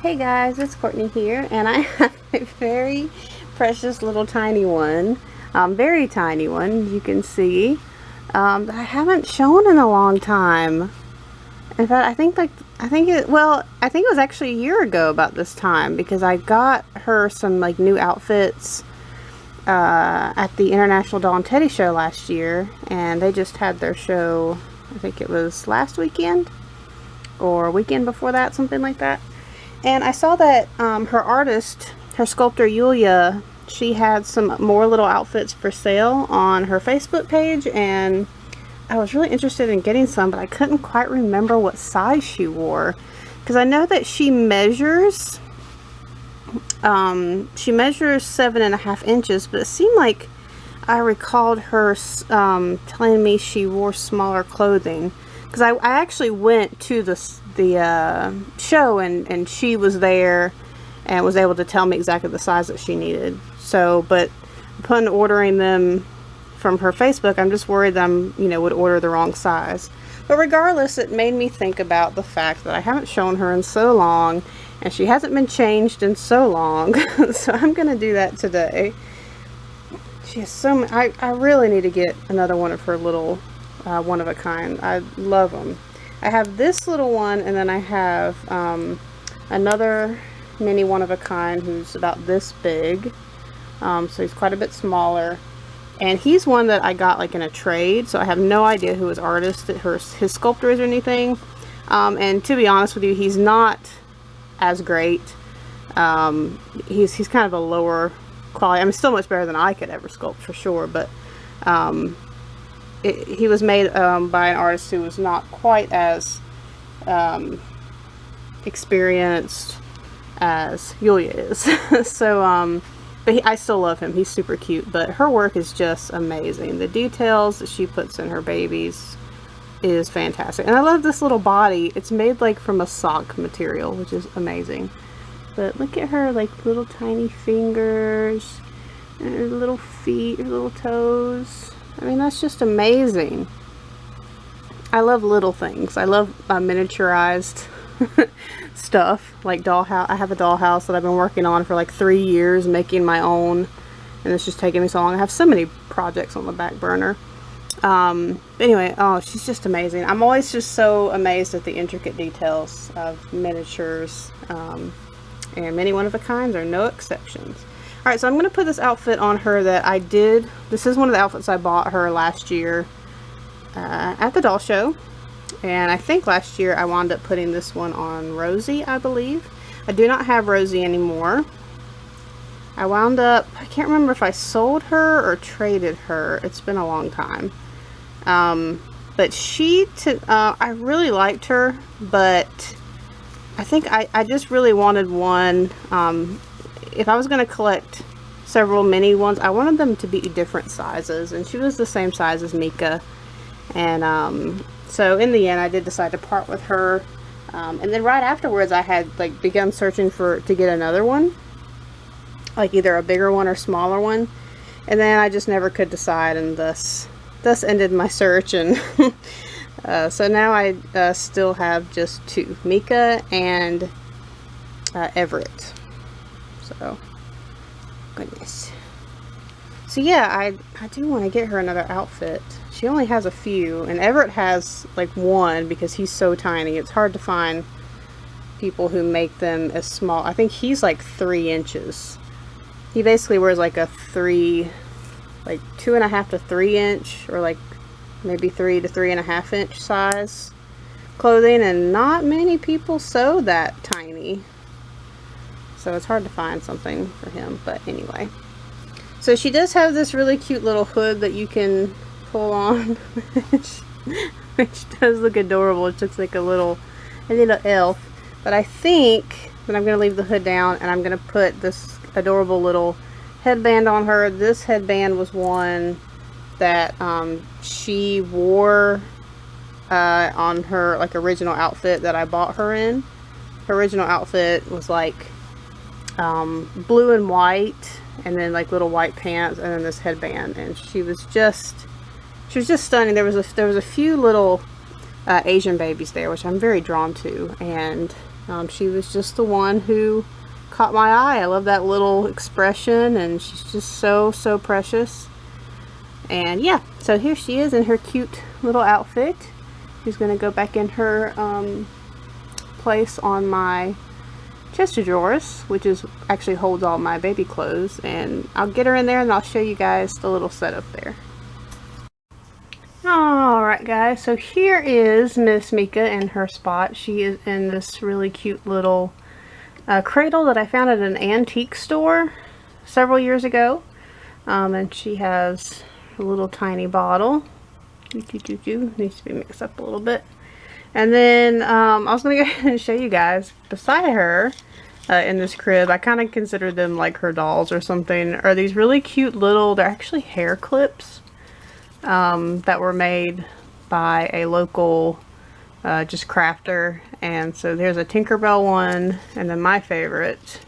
Hey guys, it's Courtney here, and I have a very precious little tiny one, very tiny one, you can see, that I haven't shown in a long time. In fact, I think it was actually a year ago about this time, because I got her some like new outfits at the International Doll and Teddy show last year, and they just had their show, I think it was last weekend or weekend before that, something like that. And I saw that her artist, her sculptor Juliet, she had some more little outfits for sale on her Facebook page, and I was really interested in getting some, but I couldn't quite remember what size she wore, because I know that she measures 7.5 inches, but it seemed like I recalled her telling me she wore smaller clothing, because I actually went to the show and she was there and was able to tell me exactly the size that she needed. So, but upon ordering them from her Facebook, I'm just worried that would order the wrong size. But regardless, it made me think about the fact that I haven't shown her in so long, and she hasn't been changed in so long. So I'm gonna do that today. She has so many. I really need to get another one of her little one of a kind. I love them. I have this little one, and then I have another mini one of a kind who's about this big, so he's quite a bit smaller, and he's one that I got like in a trade, so I have no idea who his artist, his sculptor is or anything, and to be honest with you, he's not as great. He's kind of a lower quality. I mean, still much better than I could ever sculpt for sure, but he was made by an artist who was not quite as experienced as Juliet is. So, but I still love him. He's super cute. But her work is just amazing. The details that she puts in her babies is fantastic. And I love this little body. It's made like from a sock material, which is amazing. But look at her, like little tiny fingers, and her little feet, her little toes. I mean, that's just amazing. I love little things. I love miniaturized stuff, like dollhouse. I have a dollhouse that I've been working on for like 3 years, making my own, and it's just taking me so long. I have so many projects on the back burner. Anyway, oh, she's just amazing. I'm always just so amazed at the intricate details of miniatures, and many one-of-a-kinds are no exceptions. Alright, so I'm going to put this outfit on her that I did. This is one of the outfits I bought her last year at the doll show. And I think last year I wound up putting this one on Rosie, I believe. I do not have Rosie anymore. I wound up, I can't remember if I sold her or traded her. It's been a long time. But I really liked her, but I think I just really wanted one. If I was going to collect several mini ones, I wanted them to be different sizes, and she was the same size as Mika, and so in the end I did decide to part with her, and then right afterwards I had like begun searching to get another one, like either a bigger one or smaller one, and then I just never could decide, and thus ended my search, and so now I still have just two, Mika and Everett. So, goodness. So yeah, I do want to get her another outfit. She only has a few, and Everett has like one because he's so tiny. It's hard to find people who make them as small. I think he's like 3 inches. He basically wears like a 2.5 to 3 inch, or like maybe 3 to 3.5 inch size clothing, and not many people sew that tiny. So it's hard to find something for him, but anyway. So she does have this really cute little hood that you can pull on, which does look adorable. It looks like a little elf. But I think that I'm going to leave the hood down, and I'm going to put this adorable little headband on her. This headband was one that she wore on her like original outfit that I bought her in. Her original outfit was like blue and white, and then like little white pants, and then this headband, and she was just stunning. There was a few little Asian babies there, which I'm very drawn to, and She was just the one who caught my eye. I love that little expression, and she's just so precious. And yeah, so here she is in her cute little outfit. She's gonna go back in her place on my chest of drawers, which is actually holds all my baby clothes, and I'll get her in there and I'll show you guys the little setup there. Alright guys, so here is Miss Mika in her spot. She is in this really cute little cradle that I found at an antique store several years ago, and she has a little tiny bottle. Needs to be mixed up a little bit. And then I was going to go ahead and show you guys beside her in this crib. I kind of consider them like her dolls or something. Are these really cute little, they're actually hair clips that were made by a local just crafter. And so there's a Tinkerbell one, and then my favorite,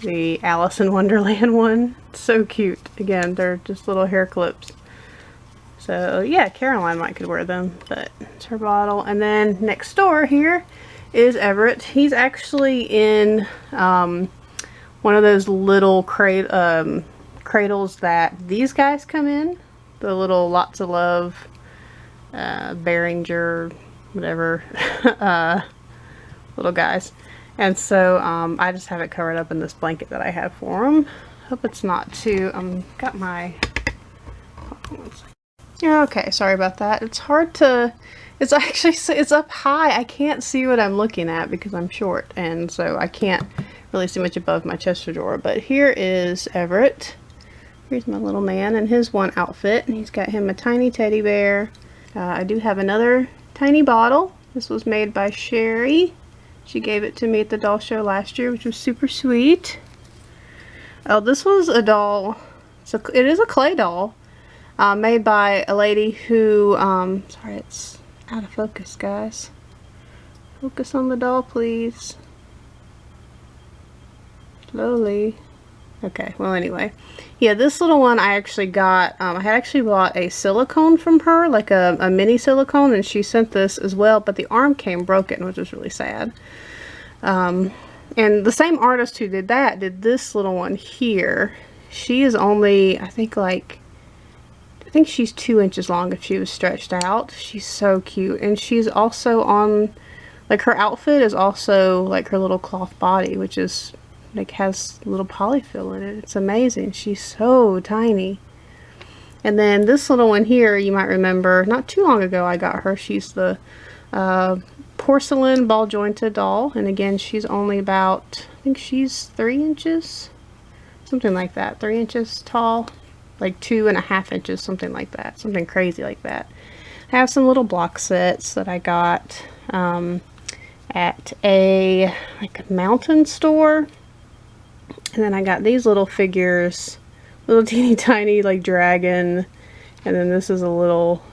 the Alice in Wonderland one. So cute. Again, they're just little hair clips. So yeah, Caroline could wear them, but it's her bottle. And then next door here is Everett. He's actually in one of those little cradles that these guys come in. The little Lots of Love, Behringer, whatever, little guys. And so I just have it covered up in this blanket that I have for him. Hope it's not too, got my, okay, sorry about that. It's hard to, it's actually, it's up high. I can't see what I'm looking at because I'm short, and so I can't really see much above my chest drawer. But here is Everett. Here's my little man in his one outfit, and he's got him a tiny teddy bear. I do have another tiny bottle. This was made by Sherry. She gave it to me at the doll show last year, which was super sweet. Oh, this was a doll. So it is a clay doll made by a lady who, sorry, it's out of focus, guys. Focus on the doll, please. Slowly. Okay, well anyway. Yeah, this little one I actually got, I had actually bought a silicone from her, like a mini silicone, and she sent this as well, but the arm came broken, which was really sad. And the same artist who did that did this little one here. She is only, I think she's 2 inches long if she was stretched out. She's so cute, and she's also on, like, her outfit is also like her little cloth body, which is like has little polyfill in it. It's amazing. She's so tiny. And then this little one here, you might remember not too long ago I got her. She's the porcelain ball jointed doll, and again she's only about, I think she's 3 inches, something like that, 3 inches tall, like 2.5 inches, something like that, something crazy like that. I have some little block sets that I got at a mountain store. And then I got these little figures, little teeny tiny like dragon, and then this is a little,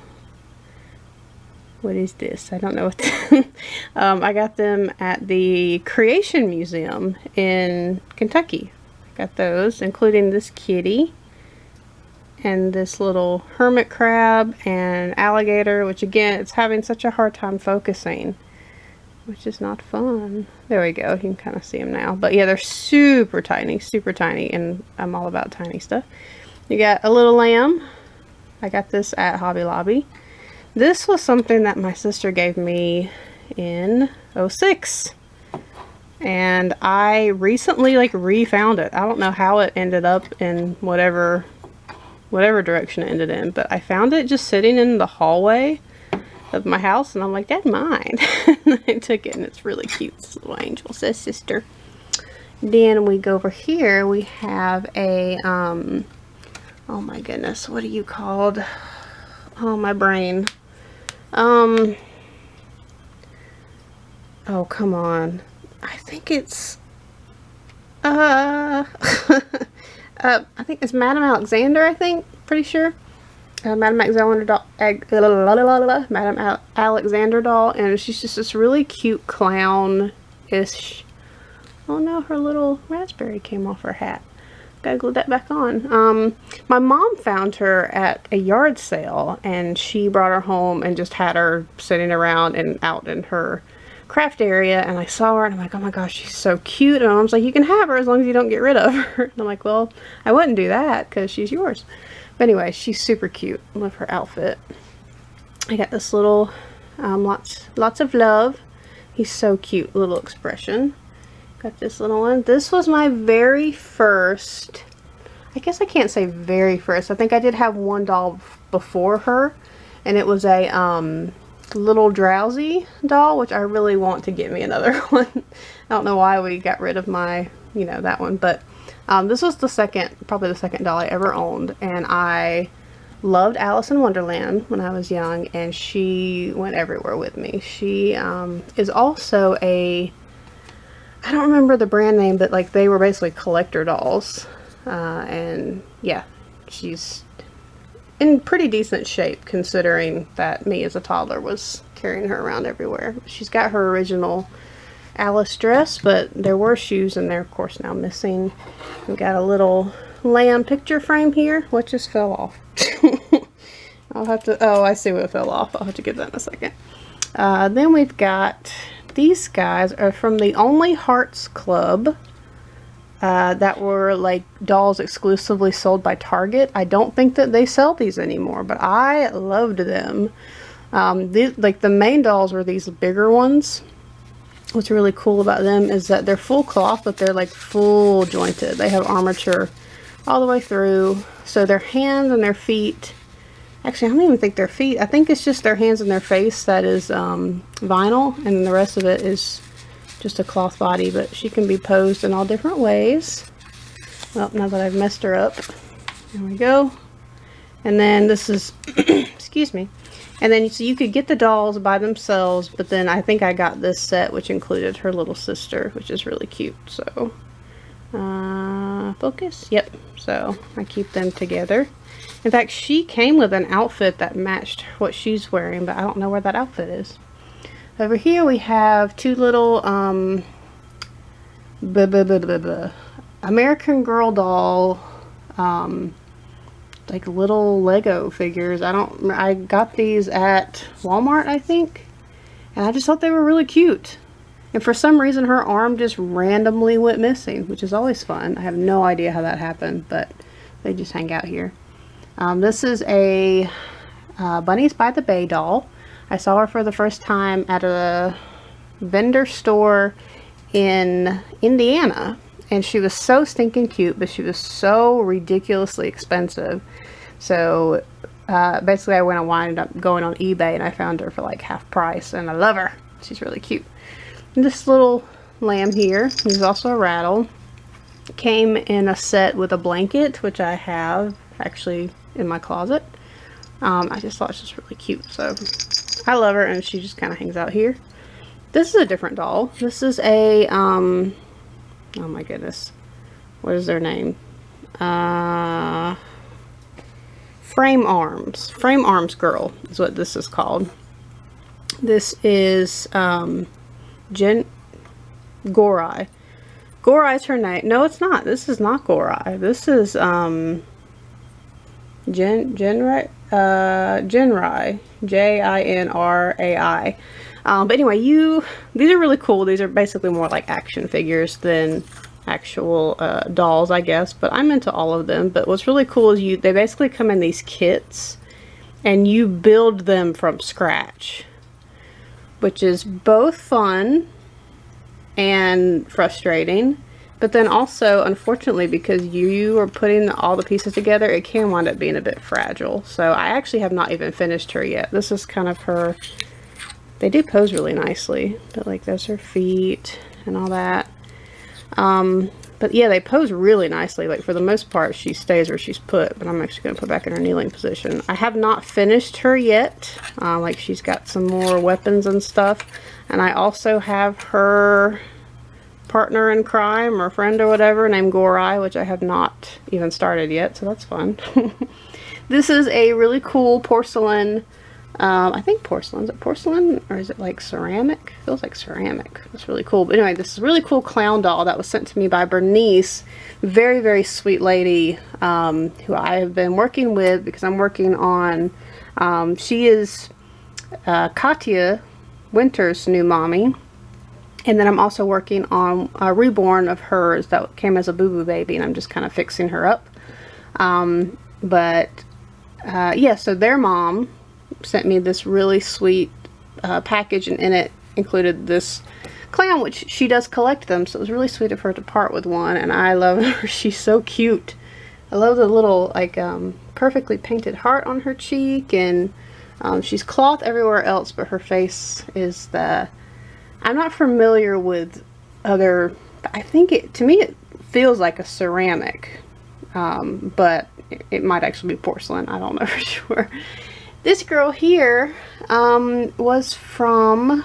what is this? I don't know what I got them at the Creation Museum in Kentucky. I got those, including this kitty and this little hermit crab and alligator, which again, it's having such a hard time focusing, which is not fun. There we go. You can kind of see them now. But yeah, they're super tiny, and I'm all about tiny stuff. You got a little lamb. I got this at Hobby Lobby. This was something that my sister gave me in '06. And I recently refound it. I don't know how it ended up in whatever direction it ended in, but I found it just sitting in the hallway of my house, and I'm like, that's mine. And I took it, and it's really cute. This little angel says sister. Then we go over here, we have a oh my goodness, what are you called? Oh, my brain. Oh, come on. I think it's I think it's Madame Alexander, I think, pretty sure. Madame Alexander doll, Madame Alexander doll, and she's just this really cute clown-ish. Oh no, her little raspberry came off her hat. Gotta glue that back on. My mom found her at a yard sale, and she brought her home and just had her sitting around and out in her craft area, and I saw her and I'm like, oh my gosh, she's so cute. And my mom's like, you can have her as long as you don't get rid of her. And I'm like, well, I wouldn't do that because she's yours. But anyway, she's super cute. I love her outfit. I got this little lots of love. He's so cute. Little expression. Got this little one. This was my very first, I guess I can't say very first. I think I did have one doll before her, and it was a little drowsy doll, which I really want to get me another one. I don't know why we got rid of my, you know, that one, but this was the second, probably the second doll I ever owned, and I loved Alice in Wonderland when I was young, and she went everywhere with me. She is also a, I don't remember the brand name, but like they were basically collector dolls, and yeah, she's in pretty decent shape considering that me as a toddler was carrying her around everywhere. She's got her original Alice dress, but there were shoes in there, of course, now missing. We've got a little lamb picture frame here. What just fell off? I'll have to, oh, I see what fell off. I'll have to get that in a second. Then we've got these guys are from the Only Hearts Club. That were like dolls exclusively sold by Target. I don't think that they sell these anymore, but I loved them. Like the main dolls were these bigger ones. What's really cool about them is that they're full cloth, but they're like full jointed. They have armature all the way through. So their hands and their feet, actually I don't even think their feet, I think it's just their hands and their face that is vinyl, and the rest of it is just a cloth body, but she can be posed in all different ways. Well, now that I've messed her up, there we go. And then this is, excuse me. And then so you could get the dolls by themselves, but then I think I got this set, which included her little sister, which is really cute. So, focus? Yep. So I keep them together. In fact, she came with an outfit that matched what she's wearing, but I don't know where that outfit is. Over here we have two little American Girl doll, like little Lego figures. I got these at Walmart, I think, and I just thought they were really cute. And for some reason her arm just randomly went missing, which is always fun. I have no idea how that happened, but they just hang out here. This is a Bunnies by the Bay doll. I saw her for the first time at a vendor store in Indiana, and she was so stinking cute, but she was so ridiculously expensive. So basically I wound up going on eBay, and I found her for like half price, and I love her. She's really cute. And this little lamb here is also a rattle. Came in a set with a blanket, which I have actually in my closet. I just thought she was really cute, so I love her, and she just kind of hangs out here. This is a different doll. This is a, oh my goodness, what is their name? Frame Arms Girl is what this is called. This is, Gorai. Gorai's her name. No, it's not. This is not Gorai. This is, Jinrai, Jinrai, but anyway, these are really cool. These are basically more like action figures than actual dolls, I guess, but I'm into all of them. But what's really cool is they basically come in these kits, and you build them from scratch, which is both fun and frustrating. But then also, unfortunately, because you are putting all the pieces together, it can wind up being a bit fragile. So I actually have not even finished her yet. This is kind of her, they do pose really nicely, but like those are her feet and all that. But yeah, they pose really nicely. Like for the most part, she stays where she's put, but I'm actually going to put back in her kneeling position. I have not finished her yet. Like she's got some more weapons and stuff. And I also have her partner in crime or friend or whatever named Gorai, which I have not even started yet, so that's fun. This is a really cool porcelain, I think porcelain, is it porcelain or is it like ceramic? It feels like ceramic. It's really cool. But anyway, this is a really cool clown doll that was sent to me by Bernice, very, very sweet lady, who I have been working with because I'm working on, she is Katya Winter's new mommy. And then I'm also working on a reborn of hers that came as a boo-boo baby, and I'm just kind of fixing her up. Yeah, so their mom sent me this really sweet package, and in it included this clown, which she does collect them, so it was really sweet of her to part with one, and I love her. She's so cute. I love the little, like, perfectly painted heart on her cheek, and she's cloth everywhere else, but her face is the... I'm not familiar with other... I think to me it feels like a ceramic, but it might actually be porcelain. I don't know for sure. This girl here was from...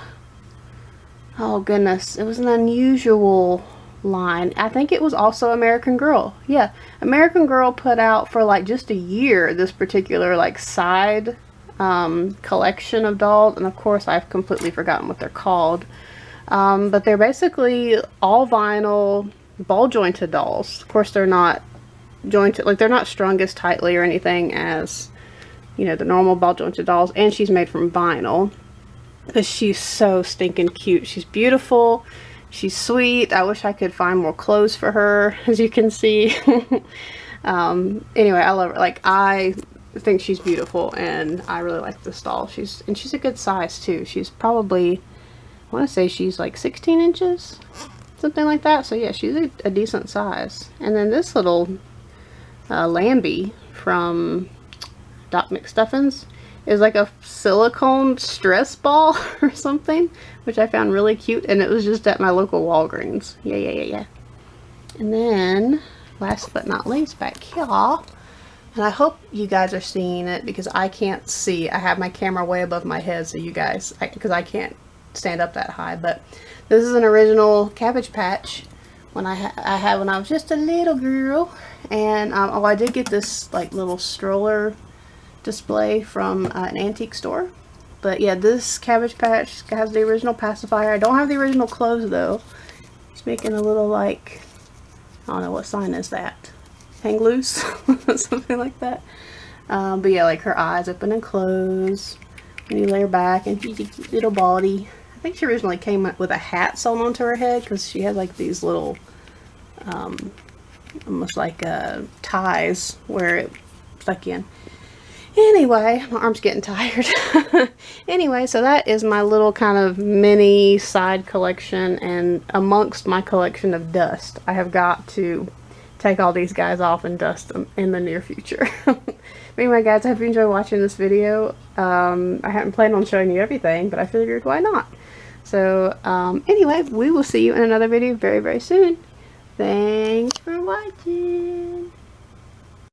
Oh goodness, it was an unusual line. I think it was also American Girl. Yeah, American Girl put out for like just a year this particular like side collection of dolls, and of course I've completely forgotten what they're called. But they're basically all vinyl, ball jointed dolls. Of course they're not jointed, like they're not strung as tightly or anything as, you know, the normal ball jointed dolls, and she's made from vinyl. Because she's so stinking cute. She's beautiful. She's sweet. I wish I could find more clothes for her, as you can see. Anyway, I love her. Like, I think she's beautiful, and I really like this doll. She's a good size, too. She's probably, I want to say she's like 16 inches. Something like that. So, yeah, she's a decent size. And then this little Lambie from Doc McStuffins is like a silicone stress ball or something, which I found really cute, and it was just at my local Walgreens. Yeah. And then, last but not least, back here, and I hope you guys are seeing it because I can't see. I have my camera way above my head, so you guys, because I can't stand up that high, but this is an original Cabbage Patch when I had when I was just a little girl, and oh, I did get this like little stroller display from an antique store. But yeah, this Cabbage Patch has the original pacifier. I don't have the original clothes though. It's making a little, like, I don't know, what sign is that? Hang loose? Something like that. But yeah, like her eyes open and close when you lay her back, and she's a little body. I think she originally came up with a hat sewn onto her head because she had like these little almost like ties where it stuck in. Anyway, my arm's getting tired. Anyway, so that is my little kind of mini side collection, and amongst my collection of dust, I have got to take all these guys off and dust them in the near future. Anyway, guys, I hope you enjoyed watching this video. I hadn't planned on showing you everything, but I figured why not? So, anyway, we will see you in another video very, very soon. Thanks for watching.